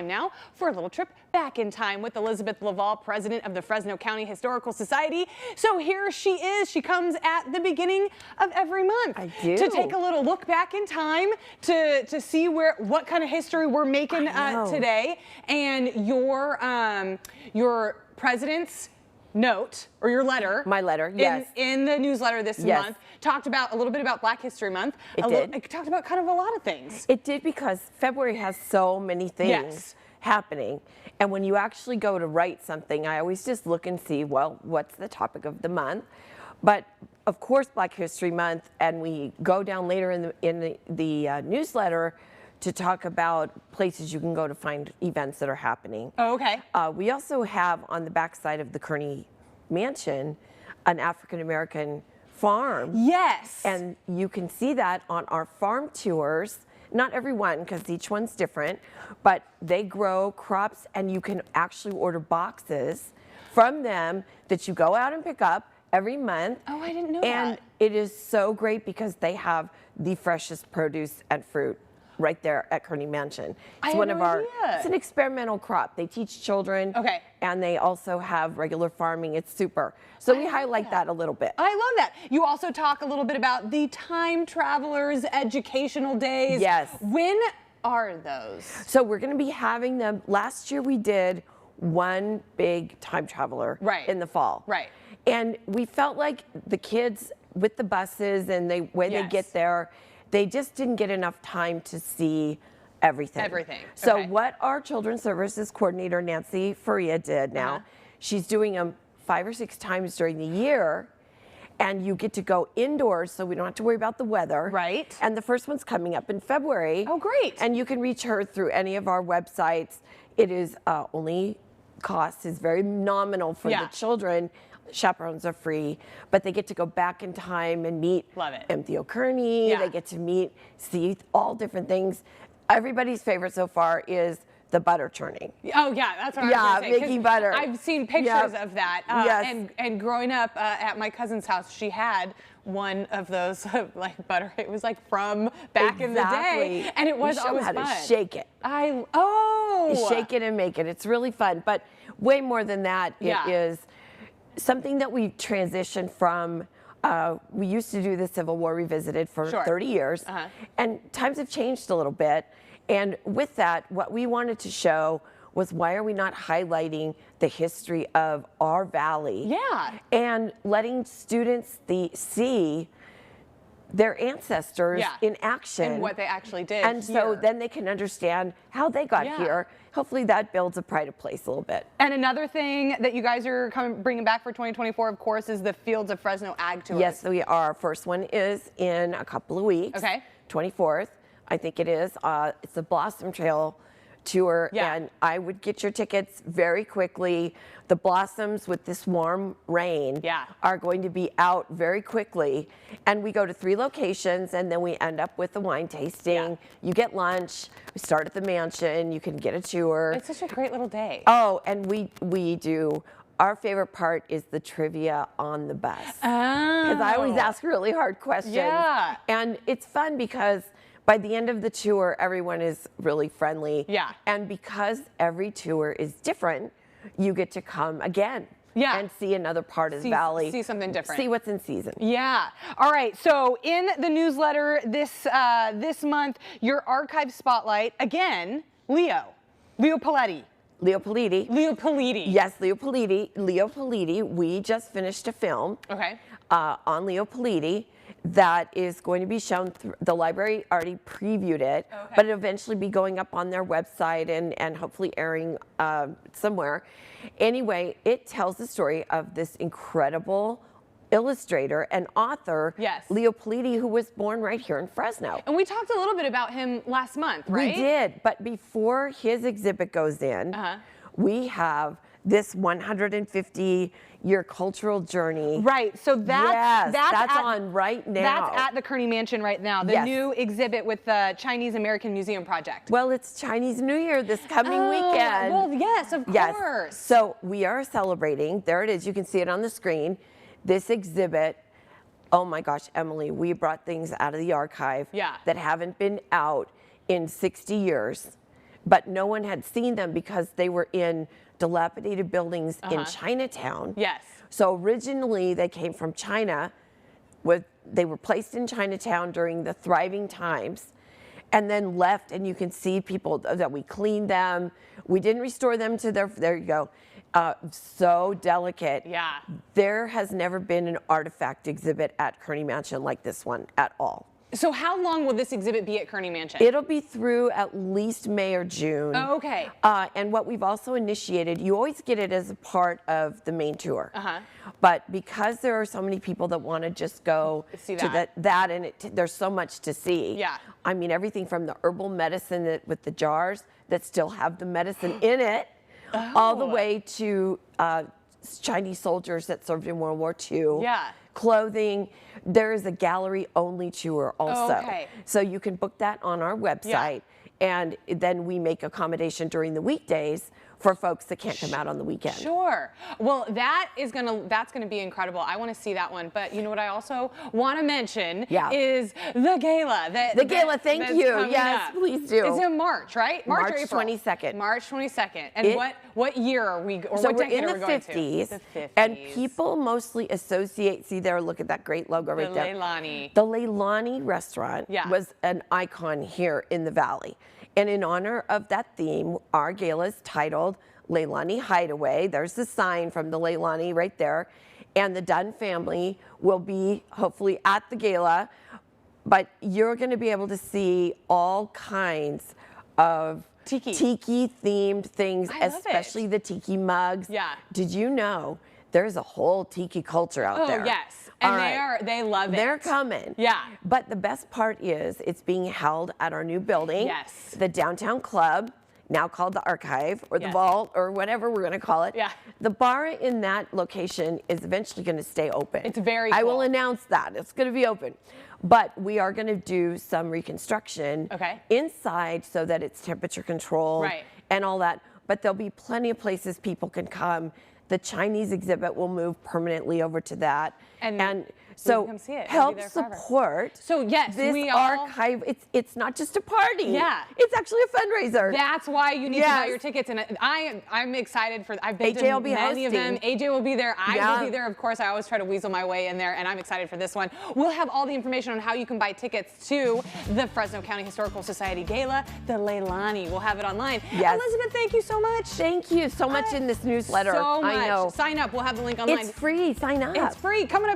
time now for a little trip back in time with Elizabeth Laval, president of the Fresno County Historical Society. So here she is. She comes at the beginning of every month to take a little look back in time to see what kind of history we're making today. And your president's note, or your letter. My letter, yes. In the newsletter this month, talked about a little bit about Black History Month. It talked about kind of a lot of things. It did, because February has so many things happening. And when you actually go to write something, I always just look and see, well, what's the topic of the month? But of course, Black History Month, and we go down later in the newsletter to talk about places you can go to find events that are happening. Oh, okay. We also have on the backside of the Kerney Mansion an African-American farm. Yes. And you can see that on our farm tours. Not every one, because each one's different, but they grow crops, and you can actually order boxes from them that you go out and pick up every month. Oh, I didn't know that. And it is so great because they have the freshest produce and fruit right there at Kerney Mansion. It's it's an experimental crop. They teach children. Okay. And they also have regular farming. It's super. So we highlight that a little bit. I love that. You also talk a little bit about the Time Travelers Educational Days. Yes. When are those? So we're going to be having them. Last year we did one big time traveler in the fall. Right. And we felt like the kids with the buses and when they get there, they just didn't get enough time to see everything. So what our Children's Services Coordinator, Nancy Faria, did now, she's doing them 5 or 6 times during the year, and you get to go indoors, so we don't have to worry about the weather. Right. And the first one's coming up in February. Oh, great. And you can reach her through any of our websites. It is only cost is very nominal for the children. Chaperones are free, but they get to go back in time and meet Theo Kerney. They get to see all different things. Everybody's favorite so far is the butter churning. Oh yeah, that's what I was going to say. Making butter. I've seen pictures of that. And growing up at my cousin's house, she had one of those like butter. It was like from back in the day, and it was always fun. To shake it. Shake it and make it. It's really fun. But way more than that, it is something that we transitioned from. We used to do the Civil War Revisited for 30 years, and times have changed a little bit. And with that, what we wanted to show was, why are we not highlighting the history of our valley? And letting students see their ancestors in action. And what they actually did. And so then they can understand how they got here. Hopefully that builds a pride of place a little bit. And another thing that you guys are bringing back for 2024, of course, is the Fields of Fresno Ag Tour. Yes, we are. First one is in a couple of weeks. Okay. 24th, I think it is. It's a Blossom Trail tour, and I would get your tickets very quickly. The blossoms with this warm rain are going to be out very quickly, and we go to 3 locations, and then we end up with the wine tasting. You get lunch. We start at the mansion. You can get a tour. It's such a great little day. Oh, and we do. Our favorite part is the trivia on the bus, because I always ask really hard questions. And it's fun because by the end of the tour, everyone is really friendly. And because every tour is different, you get to come again and see another part of the valley. See something different. See what's in season. All right, so in the newsletter this month, your archive spotlight, again, Leo Politi. Leo Politi. Yes, Leo Politi. We just finished a film on Leo Politi that is going to be shown. The library already previewed it, but it'll eventually be going up on their website and hopefully airing somewhere. Anyway, it tells the story of this incredible illustrator and author, Leo Politi, who was born right here in Fresno. And we talked a little bit about him last month, right? We did, but before his exhibit goes in, we have this 150-year cultural journey. Right, so that's on right now. That's at the Kerney Mansion right now, the new exhibit with the Chinese American Museum Project. Well, it's Chinese New Year this coming weekend. Well, yes, of course. So we are celebrating. There it is. You can see it on the screen. This exhibit, oh my gosh, Emily, we brought things out of the archive that haven't been out in 60 years. but no one had seen them because they were in dilapidated buildings in Chinatown. Yes. So originally they came from China. They were placed in Chinatown during the thriving times and then left, and you can see people that we cleaned them. We didn't restore them to there you go. So delicate. Yeah. There has never been an artifact exhibit at Kerney Mansion like this one at all. So how long will this exhibit be at Kerney Mansion? It'll be through at least May or June. Oh, okay. And what we've also initiated, you always get it as a part of the main tour. But because there are so many people that want to just go to that and there's so much to see. Yeah. I mean, everything from the herbal medicine with the jars that still have the medicine in it, all the way to Chinese soldiers that served in World War II. Yeah. Clothing. There is a gallery only tour also. Okay. So you can book that on our website, and then we make accommodation during the weekdays for folks that can't come out on the weekend. Sure. Well, that's gonna be incredible. I want to see that one. But you know what I also want to mention is the gala. Thank you. Yes, please do. It's in March, right? March or April? 22nd. March 22nd. And what year are we? Or so what we're decade in are the we going 50s, to? The 50s. And people mostly associate. See there, look at that great logo right there. Leilani. The Leilani restaurant was an icon here in the Valley. And in honor of that theme, our gala is titled Leilani Hideaway. There's the sign from the Leilani right there. And the Dunn family will be hopefully at the gala. But you're going to be able to see all kinds of tiki-themed things, especially the tiki mugs. Yeah. Did you know there's a whole tiki culture out there? Oh, yes. And they love it. They're coming. Yeah. But the best part is it's being held at our new building. Yes. The Downtown Club, now called the Archive or the Vault or whatever we're going to call it. Yeah. The bar in that location is eventually going to stay open. It's very cool. I will announce that. It's going to be open. But we are going to do some reconstruction inside so that it's temperature controlled and all that. But there'll be plenty of places people can come. The Chinese exhibit will move permanently over to that. And so come see it. Help support this archive. It's not just a party. Yeah. It's actually a fundraiser. That's why you need to buy your tickets. And I'm excited for, I've been to many of them. AJ will be there. I will be there, of course. I always try to weasel my way in there, and I'm excited for this one. We'll have all the information on how you can buy tickets to the Fresno County Historical Society Gala, the Leilani. We'll have it online. Yes. Elizabeth, thank you so much. Thank you so much in this newsletter. So much. I know. Sign up. We'll have the link online. It's free. Sign up. It's free. Coming up.